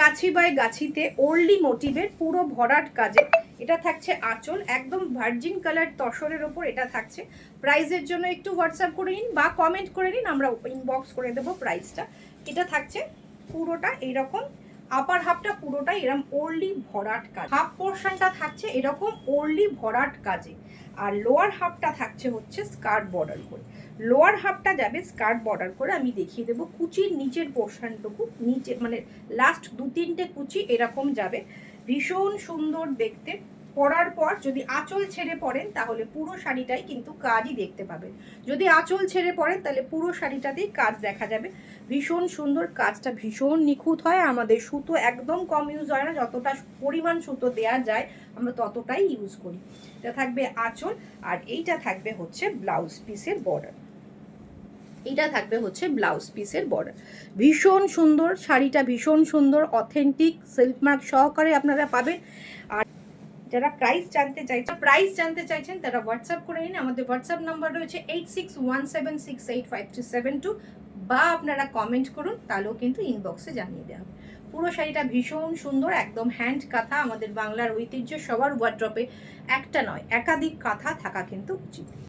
Gachhi by গাছিতে oldie মোটিভের পুরো ভরাট কাজে এটা থাকছে আঁচল, একদম ভার্জিন কালার তসরের ওপর এটা থাকছে। প্রাইসের জন্য একটু হোয়াটসঅ্যাপ করে নিন বা কমেন্ট করে নিন, আমরা ইনবক্স করে দেবো প্রাইসটা। এটা থাকছে পুরোটা এইরকম, আপার হাফটা পুরোটাই এরকম ওল্ডি ভরাট কাজ, হাফ পোর্শনটা থাকছে এরকম ওল্ডি ভরাট কাজে, আর লোয়ার হাফটা থাকছে হচ্ছে স্কার্ট বর্ডার করে। লোয়ার হাফটা যাবে স্কার্ট বর্ডার করে, আমি দেখিয়ে দেবো কুচির নিচের পোর্শনটুকু, নিচে মানে লাস্ট 2-3টে কুচি এরকম যাবে, ভীষণ সুন্দর দেখতে। পরার পর যদি আঁচল ছেড়ে পড়েন তাহলে পুরো শাড়িটাই কিন্তু কাজই দেখতে পাবেন, যদি আঁচল ছেড়ে পড়েন তাহলে পুরো শাড়িটাতেই কাজ দেখা যাবে। ভীষণ সুন্দর, কাজটা ভীষণ নিখুঁত হয়, আমাদের সুতো একদম কম ইউজ হয় না, যতটা পরিমাণ সুতো দেওয়া যায় আমরা ততটাই ইউজ করি। এটা থাকবে আঁচল, আর এইটা থাকবে হচ্ছে ব্লাউজ পিসের বর্ডার, এটা থাকবে হচ্ছে ব্লাউজ পিসের বর্ডার। ভীষণ সুন্দর শাড়িটা, ভীষণ সুন্দর, অথেন্টিক সিল্ক মার্ক সহকারে আপনারা পাবেন। আর যারা প্রাইস জানতে চাইছেন তারা হোয়াটসঅ্যাপ করে নিন, আমাদের হোয়াটসঅ্যাপ নাম্বার রয়েছে 8617685372, বা আপনারা কমেন্ট করুন, তাহলেও কিন্তু ইনবক্সে জানিয়ে দেওয়া হবে। পুরো শাড়িটা ভীষণ সুন্দর, একদম হ্যান্ড কাঁথা, আমাদের বাংলার ঐতিহ্য, সবার ওয়ার্ড্রপে একটা নয় একাধিক কাঁথা থাকা কিন্তু উচিত।